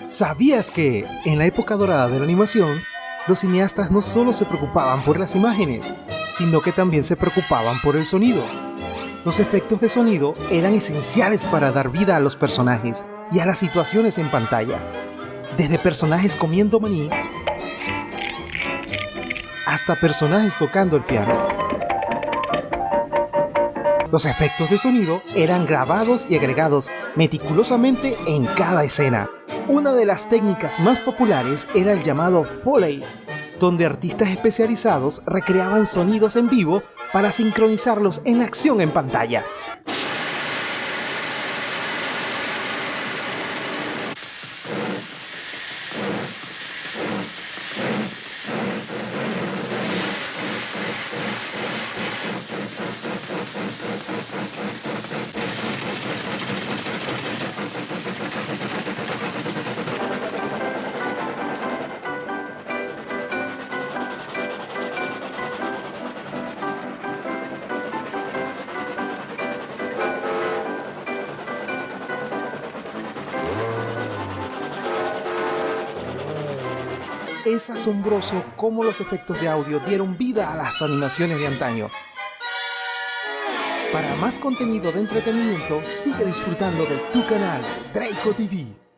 ¿Sabías que, en la época dorada de la animación, los cineastas no solo se preocupaban por las imágenes, sino que también se preocupaban por el sonido? Los efectos de sonido eran esenciales para dar vida a los personajes y a las situaciones en pantalla. Desde personajes comiendo maní hasta personajes tocando el piano. Los efectos de sonido eran grabados y agregados meticulosamente en cada escena. Una de las técnicas más populares era el llamado Foley, donde artistas especializados recreaban sonidos en vivo para sincronizarlos en la acción en pantalla. Es asombroso cómo los efectos de audio dieron vida a las animaciones de antaño. Para más contenido de entretenimiento, sigue disfrutando de tu canal, Draco TV.